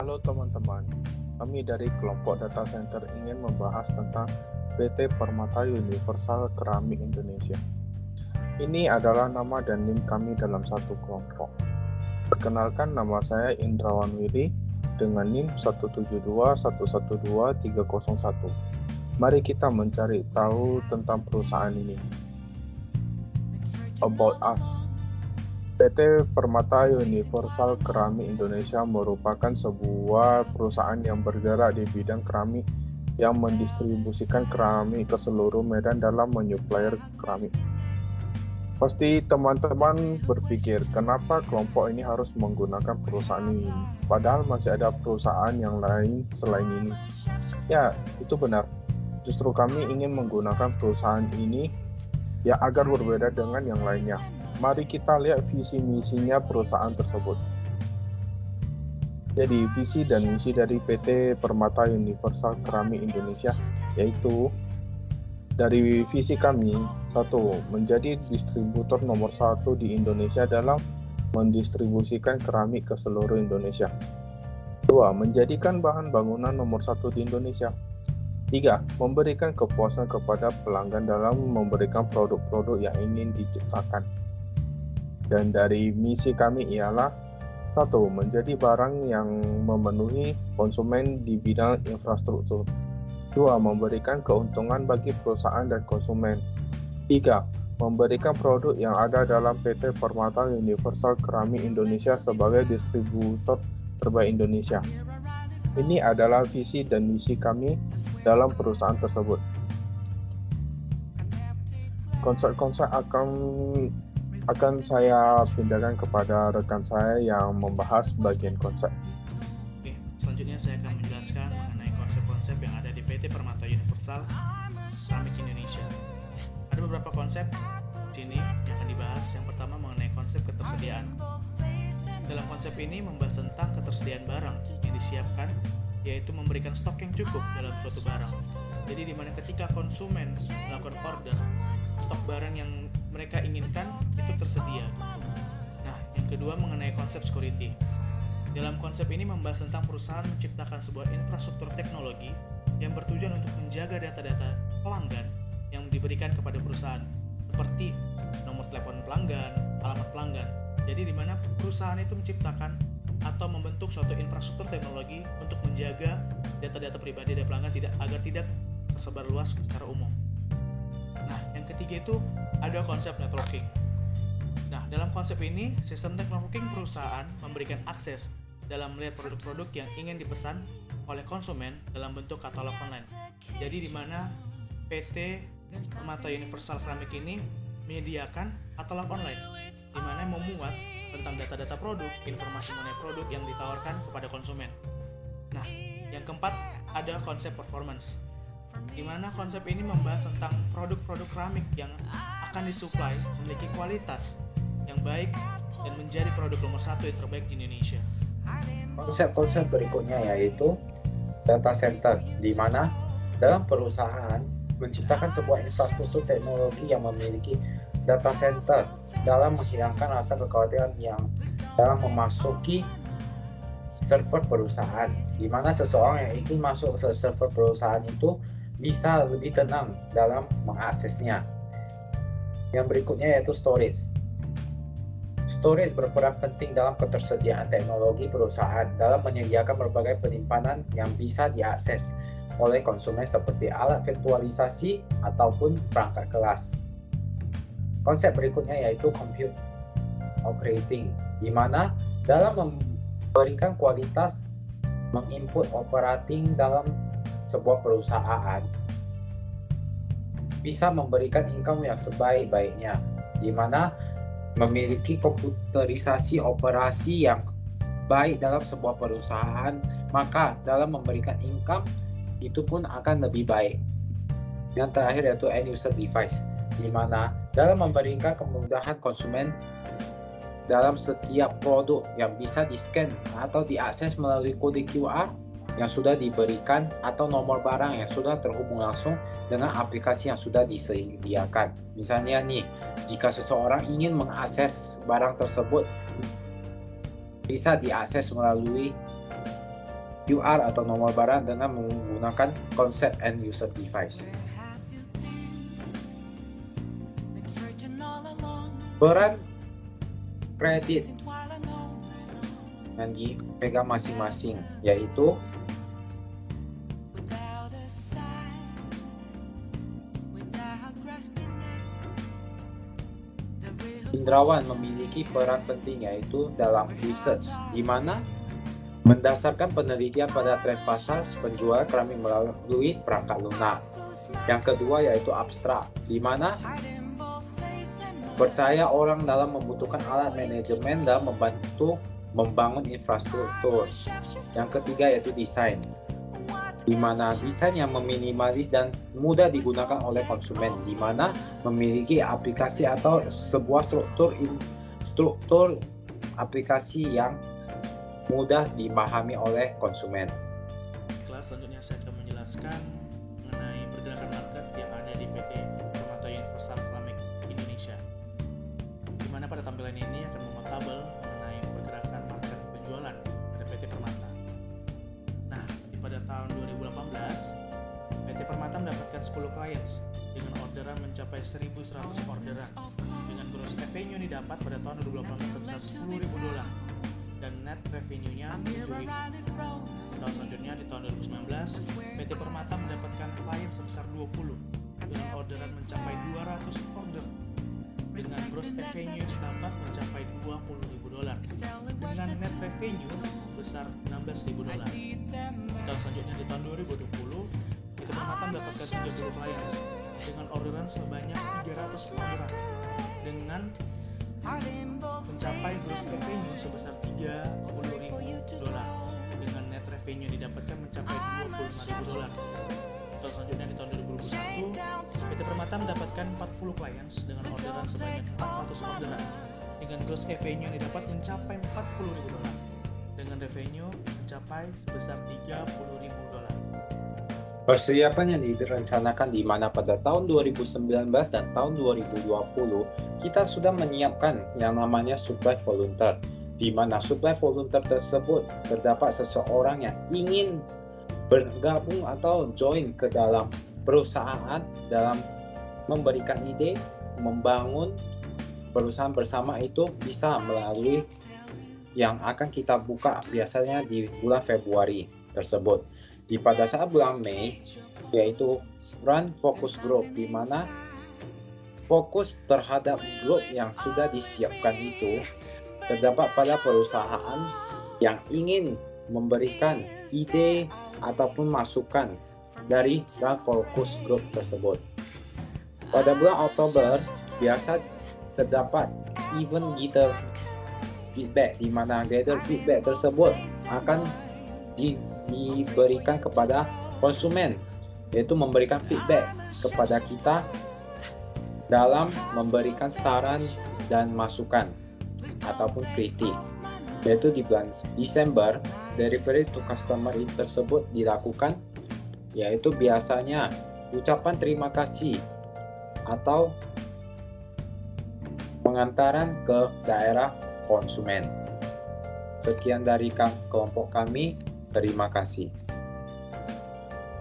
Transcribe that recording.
Halo teman-teman, kami dari kelompok data center ingin membahas tentang PT Permata Universal Keramik Indonesia. Ini adalah nama dan NIM kami dalam satu kelompok. Perkenalkan, nama saya Indrawan Wili dengan NIM 172112301. Mari kita mencari tahu tentang perusahaan ini. About Us. PT Permata Universal Keramik Indonesia merupakan sebuah perusahaan yang bergerak di bidang keramik yang mendistribusikan keramik ke seluruh Medan dalam menyuplai keramik. Pasti teman-teman berpikir, kenapa kelompok ini harus menggunakan perusahaan ini? Padahal masih ada perusahaan yang lain selain ini. Ya, itu benar. Justru kami ingin menggunakan perusahaan ini ya agar berbeda dengan yang lainnya. Mari kita lihat visi misinya perusahaan tersebut. Jadi visi dan misi dari PT Permata Universal Keramik Indonesia yaitu dari visi kami, 1. Menjadi distributor nomor 1 di Indonesia dalam mendistribusikan keramik ke seluruh Indonesia. 2. Menjadikan bahan bangunan nomor 1 di Indonesia. 3. Memberikan kepuasan kepada pelanggan dalam memberikan produk-produk yang ingin diciptakan. Dan dari misi kami ialah 1. Menjadi barang yang memenuhi konsumen di bidang infrastruktur. 2. Memberikan keuntungan bagi perusahaan dan konsumen. 3. Memberikan produk yang ada dalam PT Permata Universal Keramik Indonesia sebagai distributor terbaik Indonesia. Ini adalah visi dan misi kami dalam perusahaan tersebut. Konsep-konsep akan saya pindahkan kepada rekan saya yang membahas bagian konsep. Oke, selanjutnya saya akan menjelaskan mengenai konsep-konsep yang ada di PT Permata Universal Keramik Indonesia. Ada beberapa konsep di sini yang akan dibahas. Yang pertama mengenai konsep ketersediaan. Dalam konsep ini membahas tentang ketersediaan barang yang disiapkan, yaitu memberikan stok yang cukup dalam suatu barang. Jadi di mana ketika konsumen melakukan order, stok barang yang mereka inginkan itu tersedia. Nah, yang kedua mengenai konsep security. Dalam konsep ini membahas tentang perusahaan menciptakan sebuah infrastruktur teknologi yang bertujuan untuk menjaga data-data pelanggan yang diberikan kepada perusahaan, seperti nomor telepon pelanggan, alamat pelanggan. Jadi di mana perusahaan itu menciptakan atau membentuk suatu infrastruktur teknologi untuk menjaga data-data pribadi dari pelanggan agar tidak tersebar luas secara umum. Nah, yang ketiga itu ada konsep networking. Nah, dalam konsep ini, sistem networking perusahaan memberikan akses dalam melihat produk-produk yang ingin dipesan oleh konsumen dalam bentuk katalog online. Jadi di mana PT Permata Universal Keramik ini menyediakan katalog online, di mana memuat tentang data-data produk, informasi mengenai produk yang ditawarkan kepada konsumen. Nah, yang keempat ada konsep performance, di mana konsep ini membahas tentang produk-produk keramik yang akan disuplai memiliki kualitas yang baik dan menjadi produk nomor 1 yang terbaik di Indonesia. Konsep-konsep berikutnya yaitu data center, di mana dalam perusahaan menciptakan sebuah infrastruktur teknologi yang memiliki data center dalam menghilangkan rasa kekhawatiran yang dalam memasuki server perusahaan, di mana seseorang yang ingin masuk ke server perusahaan itu bisa lebih tenang dalam mengaksesnya. Yang berikutnya yaitu storage. Storage berperan penting dalam ketersediaan teknologi perusahaan dalam menyediakan berbagai penyimpanan yang bisa diakses oleh konsumen seperti alat virtualisasi ataupun perangkat kelas. Konsep berikutnya yaitu compute operating, di mana dalam memberikan kualitas menginput operating dalam sebuah perusahaan bisa memberikan income yang sebaik-baiknya, di mana memiliki komputerisasi operasi yang baik dalam sebuah perusahaan, maka dalam memberikan income itu pun akan lebih baik. Yang terakhir yaitu end user device, di mana dalam memberikan kemudahan konsumen dalam setiap produk yang bisa di-scan atau diakses melalui kode QR yang sudah diberikan atau nomor barang yang sudah terhubung langsung dengan aplikasi yang sudah disediakan. Misalnya nih, jika seseorang ingin mengakses barang tersebut bisa diakses melalui QR atau nomor barang dengan menggunakan konsep end user device. Peran kredit yang dipegang masing-masing yaitu Indrawan memiliki peran penting yaitu dalam research, di mana mendasarkan penelitian pada tren pasar penjual keramik melalui perangkat lunak. Yang kedua yaitu abstrak, di mana percaya orang dalam membutuhkan alat manajemen dan membantu membangun infrastruktur. Yang ketiga yaitu desain, di mana desain yang meminimalis dan mudah digunakan oleh konsumen, di mana memiliki aplikasi atau sebuah struktur aplikasi yang mudah dipahami oleh konsumen. Kelas selanjutnya saya akan menjelaskan mengenai pergerakan market yang ada di PT Permata Universal Keramik Indonesia, di mana pada tampilan ini akan memuat tabel mengenai pergerakan market penjualan pada PT Permata. Nah, pada tahun 2018, PT Permata mendapatkan 10 clients dengan orderan mencapai 1.100 orderan, dengan gross revenue didapat pada tahun 2018 sebesar $10.000 dan net revenue-nya $7.000. Di tahun selanjutnya, di tahun 2019, PT Permata mendapatkan klien sebesar 20 dengan orderan mencapai 200 order, dengan gross revenue didapat mencapai $20.000 dengan net revenue besar $16.000. Di tahun selanjutnya, di tahun 2020, PT Permata mendapatkan 30 clients dengan orderan sebanyak 300 orderan dengan mencapai gross revenue sebesar $30.000 dengan net revenue didapatkan mencapai $25.000. Di tahun selanjutnya, di tahun 2021, PT Permata mendapatkan 40 clients dengan orderan sebanyak 400 orderan dengan gross revenue didapat mencapai $40.000 dengan revenue mencapai sebesar $30.000. Persiapan yang direncanakan di mana pada tahun 2019 dan tahun 2020 kita sudah menyiapkan yang namanya supply volunteer, di mana supply volunteer tersebut terdapat seseorang yang ingin bergabung atau join ke dalam perusahaan dalam memberikan ide, membangun perusahaan bersama. Itu bisa melalui yang akan kita buka biasanya di bulan Februari tersebut. Pada saat bulan Mei yaitu Run Focus Group, di mana fokus terhadap grup yang sudah disiapkan itu terdapat pada perusahaan yang ingin memberikan ide ataupun masukan dari Run Focus Group tersebut. Pada bulan Oktober biasa terdapat event gather feedback, di mana gather feedback tersebut akan diberikan kepada konsumen, yaitu memberikan feedback kepada kita dalam memberikan saran dan masukan ataupun kritik. Yaitu di bulan Desember, delivery to customer tersebut dilakukan, yaitu biasanya ucapan terima kasih atau pengantaran ke daerah konsumen. Sekian dari kelompok kami. Terima kasih.